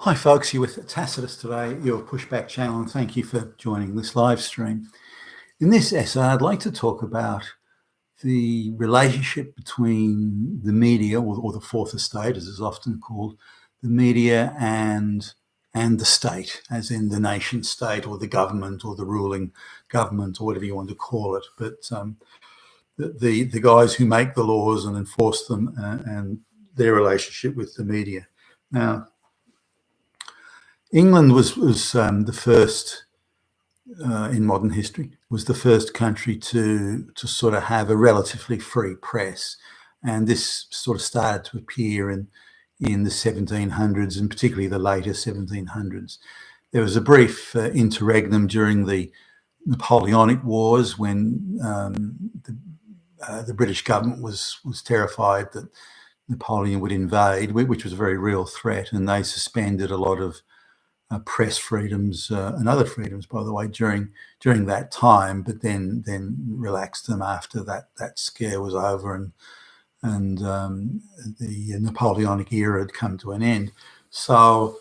Hi folks, you're with Tacitus today, your pushback channel, and thank you for joining this live stream. In this essay, I'd like to talk about the relationship between the media, or the fourth estate, as it's often called, the media and the state, as in the nation state or the government or the ruling government or whatever you want to call it. But the guys who make the laws and enforce them and their relationship with the media. Now, England was the first in modern history, was the first country to sort of have a relatively free press, and this sort of started to appear in the 1700s and particularly the later 1700s. There was a brief interregnum during the Napoleonic Wars when the British government was terrified that Napoleon would invade, which was a very real threat, and they suspended a lot of press freedoms and other freedoms, by the way, during that time, but then relaxed them after that scare was over and the Napoleonic era had come to an end. So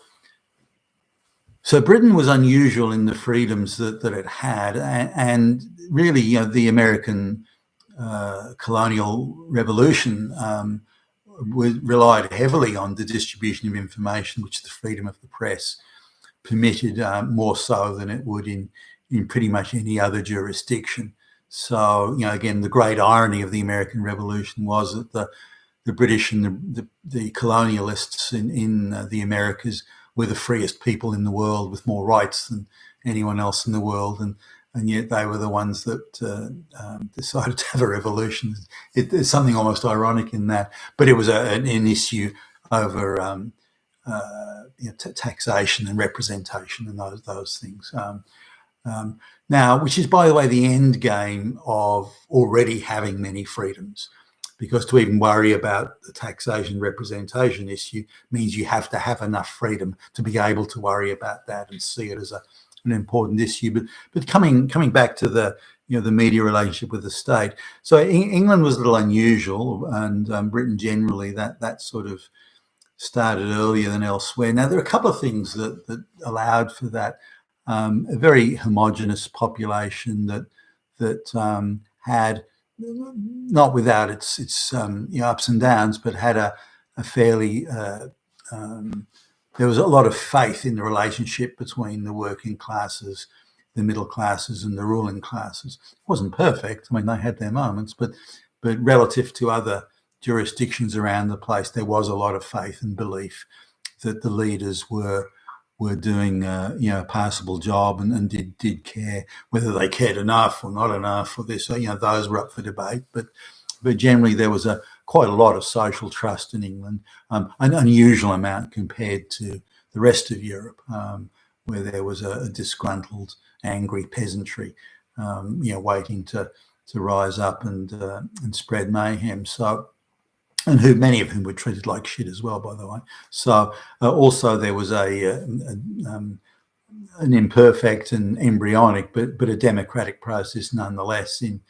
Britain was unusual in the freedoms that it had, and really, the American colonial revolution relied heavily on the distribution of information, which the freedom of the press permitted, more so than it would in pretty much any other jurisdiction. So, again, the great irony of the American Revolution was that the British and the colonialists in the Americas were the freest people in the world with more rights than anyone else in the world, and yet they were the ones that decided to have a revolution. There's something almost ironic in that, but it was an issue over taxation and representation and those things. Now, which is, by the way, the end game of already having many freedoms, because to even worry about the taxation representation issue means you have to have enough freedom to be able to worry about that and see it as an important issue. But coming back to the media relationship with the state, so England was a little unusual, and Britain generally, that sort of started earlier than elsewhere. Now, there are a couple of things that allowed for that. A very homogenous population that had, not without its ups and downs, but had a fairly there was a lot of faith in the relationship between the working classes, the middle classes, and the ruling classes. It wasn't perfect. I mean, they had their moments, but relative to other jurisdictions around the place, there was a lot of faith and belief that the leaders were doing a passable job and did care. Whether they cared enough or not enough, or this, those were up for debate. But generally, there was quite a lot of social trust in England, an unusual amount compared to the rest of Europe, where there was a disgruntled, angry peasantry, waiting to rise up and spread mayhem. So. And many of whom were treated like shit as well, by the way. So also there was an imperfect and embryonic, but a democratic process nonetheless in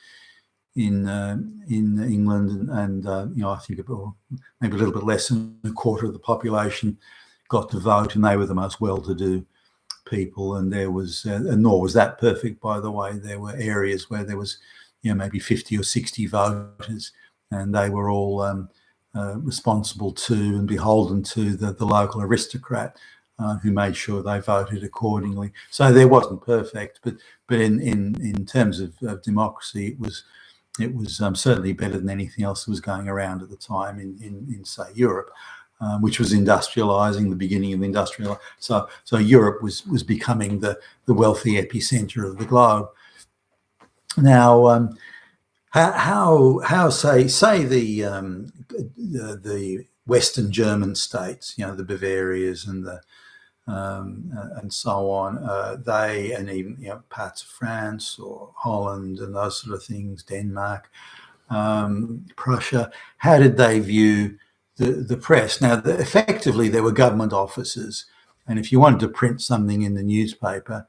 England, and I think maybe a little bit less than a quarter of the population got to vote, and they were the most well-to-do people. And there was, and nor was that perfect, by the way. There were areas where there was, maybe 50 or 60 voters, and they were all responsible to and beholden to the local aristocrat who made sure they voted accordingly. So there wasn't perfect, but in terms of democracy, it was certainly better than anything else that was going around at the time in say Europe, which was industrializing, the beginning of industrial. So Europe was becoming the wealthy epicenter of the globe. Now. How say the Western German states, the Bavarias and the and so on, they, and even parts of France or Holland and those sort of things, Denmark, Prussia, how did they view the press? Now, effectively, there were government offices, and if you wanted to print something in the newspaper,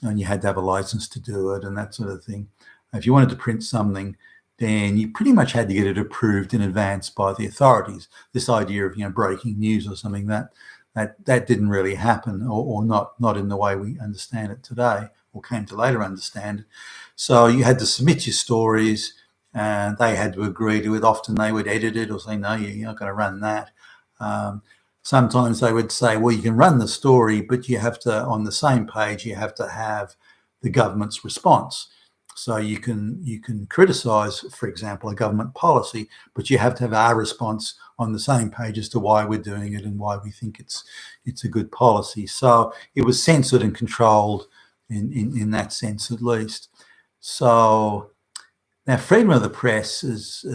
and you had to have a license to do it and that sort of thing. If you wanted to print something, then you pretty much had to get it approved in advance by the authorities. This idea of breaking news or something, that that didn't really happen, or not in the way we understand it today, or came to later understand it. So you had to submit your stories, and they had to agree to it. Often they would edit it or say, no, you're not going to run that. Sometimes they would say, well, you can run the story, but you have to, on the same page, you have to have the government's response. So you can criticise, for example, a government policy, but you have to have our response on the same page as to why we're doing it and why we think it's a good policy. So it was censored and controlled in that sense, at least. So now, freedom of the press, as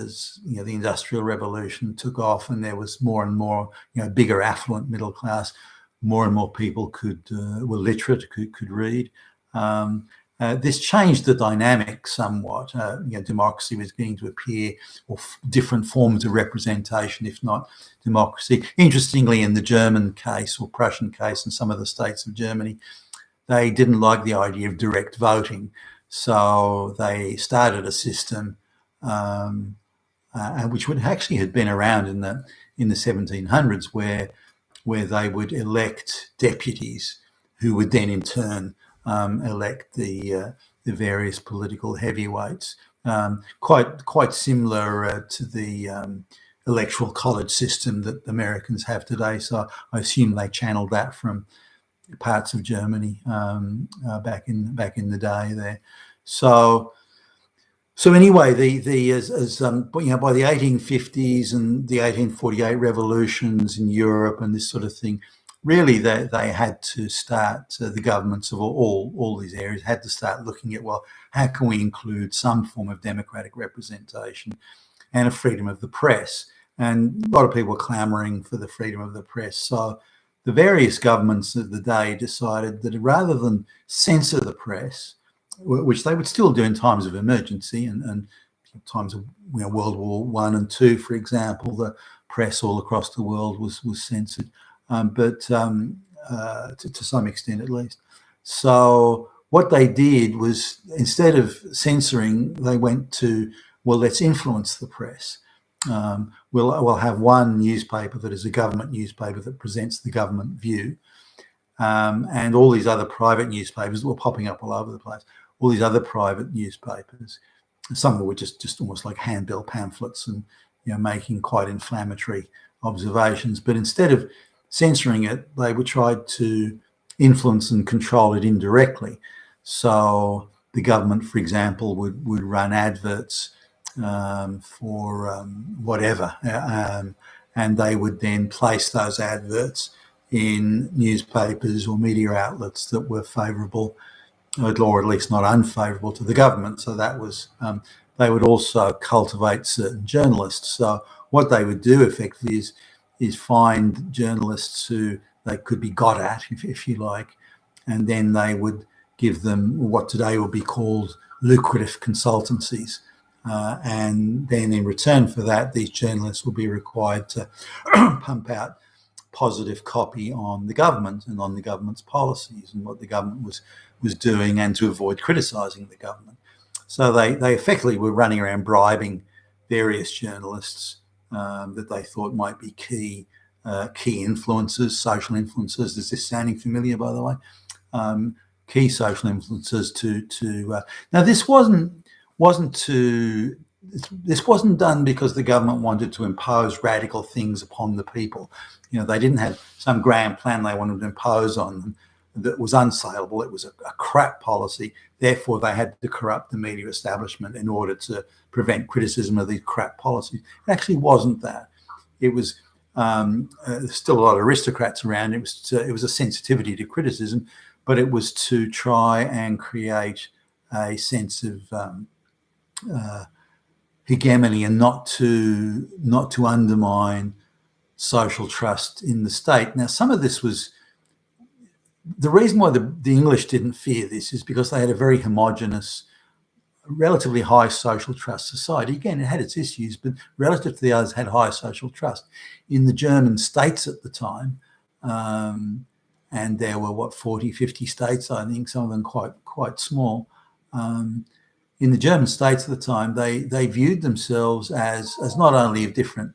the Industrial Revolution took off, and there was more and more, bigger affluent middle class, more and more people were literate, could read. This changed the dynamic somewhat. Democracy was beginning to appear, or different forms of representation, if not democracy. Interestingly, in the German case or Prussian case, and some of the states of Germany, they didn't like the idea of direct voting. So they started a system which would actually had been around in the 1700s, where they would elect deputies who would then in turn elect the various political heavyweights. Quite similar to the electoral college system that Americans have today. So I assume they channeled that from parts of Germany back in the day there. So anyway, by the 1850s and the 1848 revolutions in Europe and this sort of thing, really they had to start, the governments of all these areas had to start looking at, well, how can we include some form of democratic representation and a freedom of the press? And a lot of people were clamouring for the freedom of the press. So the various governments of the day decided that rather than censor the press, which they would still do in times of emergency and times of World War I and II, for example, the press all across the world was censored, but to some extent at least. So what they did was, instead of censoring, they went to, well, let's influence the press. We'll have one newspaper that is a government newspaper that presents the government view, and all these other private newspapers that were popping up all over the place. All these other private newspapers, some of them were just almost like handbill pamphlets and making quite inflammatory observations. But instead of censoring it, they would try to influence and control it indirectly. So the government, for example, would run adverts for whatever, and they would then place those adverts in newspapers or media outlets that were favourable, or at least not unfavourable to the government. So that was, they would also cultivate certain journalists. So what they would do effectively is find journalists who they could be got at, if you like, and then they would give them what today would be called lucrative consultancies. And then in return for that, these journalists would be required to pump out positive copy on the government and on the government's policies and what the government was doing, and to avoid criticising the government. So they effectively were running around bribing various journalists that they thought might be key influencers, social influencers. Is this sounding familiar, by the way? Key social influencers to now this wasn't done because the government wanted to impose radical things upon the people. They didn't have some grand plan they wanted to impose on them that was unsaleable. It was a crap policy. Therefore, they had to corrupt the media establishment in order to prevent criticism of these crap policies. It actually wasn't that. It was still a lot of aristocrats around. It was a sensitivity to criticism, but it was to try and create a sense of hegemony and not to undermine social trust in the state. Now, some of this was the reason why the English didn't fear this is because they had a very homogenous, relatively high social trust society. Again, it had its issues, but relative to the others, had high social trust. In the German states at the time, and there were 40, 50 states, I think, some of them quite small. In the German states at the time, they viewed themselves as not only of different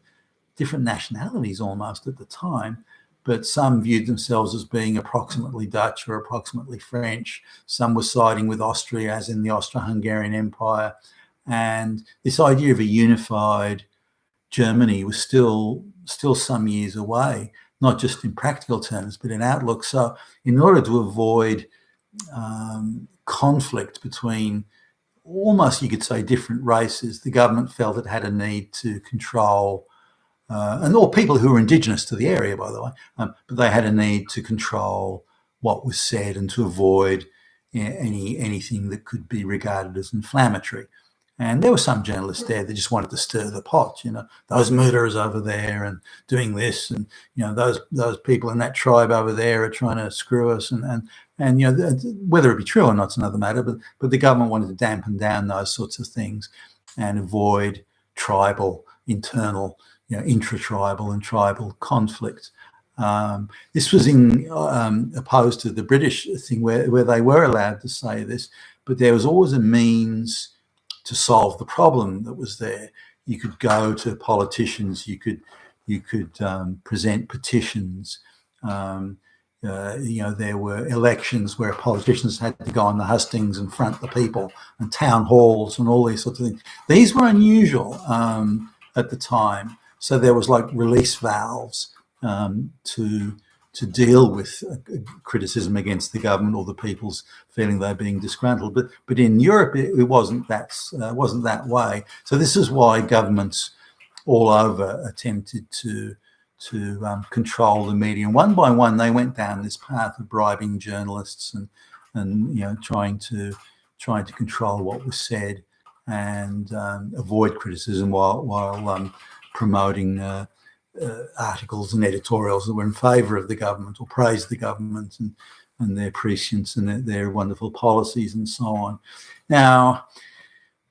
nationalities almost at the time, but some viewed themselves as being approximately Dutch or approximately French. Some were siding with Austria, as in the Austro-Hungarian Empire. And this idea of a unified Germany was still some years away, not just in practical terms, but in outlook. So in order to avoid conflict between almost, you could say, different races, the government felt it had a need to control, and all people who were indigenous to the area, by the way, but they had a need to control what was said and to avoid anything that could be regarded as inflammatory. And there were some journalists there that just wanted to stir the pot, those murderers over there and doing this, and those people in that tribe over there are trying to screw us, and whether it be true or not is another matter. But the government wanted to dampen down those sorts of things and avoid tribal, internal, intra-tribal and tribal conflict. This was opposed to the British thing where they were allowed to say this, but there was always a means to solve the problem that was there. You could go to politicians, you could present petitions. There were elections where politicians had to go on the hustings and front the people, and town halls and all these sorts of things. These were unusual at the time. So there was like release valves to deal with criticism against the government or the people's feeling they're being disgruntled. But in Europe, it wasn't that way. So this is why governments all over attempted to control the media. And one by one, they went down this path of bribing journalists and trying to control what was said and avoid criticism while promoting articles and editorials that were in favour of the government or praised the government and their prescience and their wonderful policies and so on. Now,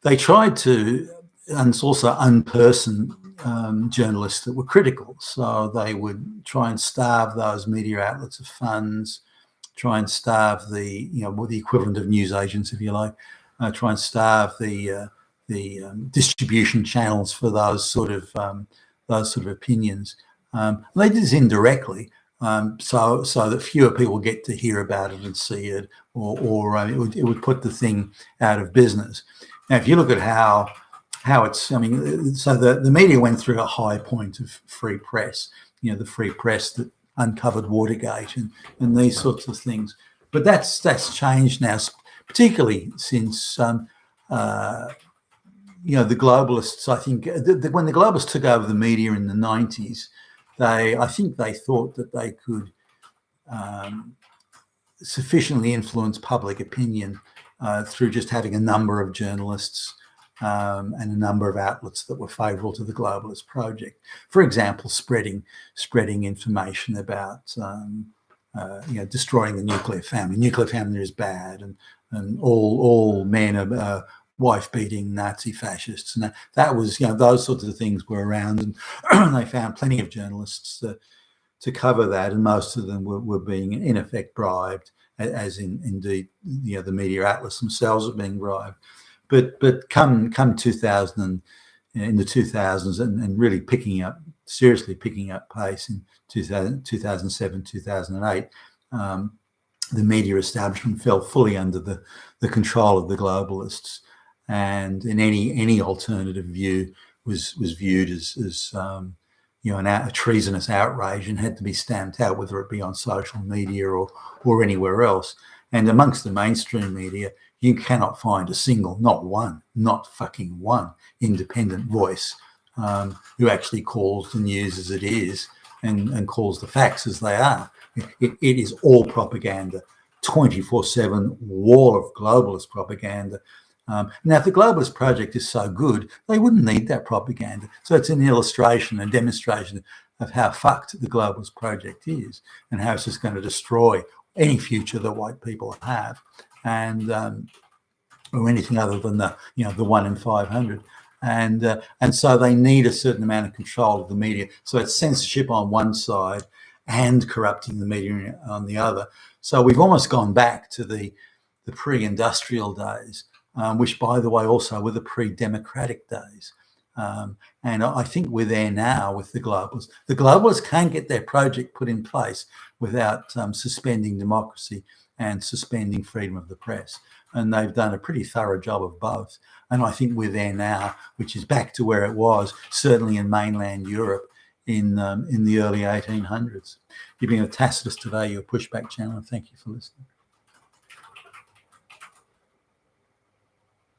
they tried to, and it's also unperson journalists that were critical. So they would try and starve those media outlets of funds, try and starve the equivalent of news agents, if you like, try and starve the distribution channels for those sort of opinions. They did this indirectly, so that fewer people get to hear about it and see it, or it would put the thing out of business. Now, if you look at how it's, so the media went through a high point of free press, the free press that uncovered Watergate and these sorts of things. But that's changed now, particularly since the globalists. I think when the globalists took over the media in the 90s, I think they thought that they could sufficiently influence public opinion through just having a number of journalists and a number of outlets that were favourable to the globalist project. For example, spreading information about destroying the nuclear family. Nuclear family is bad, and all men are wife-beating Nazi fascists, and that was those sorts of things were around, and they found plenty of journalists to cover that, and most of them were being in effect bribed, as indeed the media outlets themselves are being bribed. But come 2000 in the 2000s and really seriously picking up pace in 2007, 2008, the media establishment fell fully under the control of the globalists, and in any alternative view was viewed as a treasonous outrage and had to be stamped out, whether it be on social media or anywhere else. And amongst the mainstream media, you cannot find a single, not fucking one independent voice who actually calls the news as it is and calls the facts as they are. It is all propaganda, 24/7 wall of globalist propaganda. Now, if the globalist project is so good, they wouldn't need that propaganda. So it's an illustration, a demonstration of how fucked the globalist project is and how it's just going to destroy any future that white people have, and or anything other than the 1 in 500. And so they need a certain amount of control of the media. So it's censorship on one side and corrupting the media on the other. So we've almost gone back to the pre-industrial days, which, by the way, also were the pre-democratic days. And I think we're there now with the globalists. The globalists can't get their project put in place without suspending democracy and suspending freedom of the press. And they've done a pretty thorough job of both. And I think we're there now, which is back to where it was, certainly in mainland Europe in the early 1800s. You've been with Tacitus today, your Pushback channel, and thank you for listening.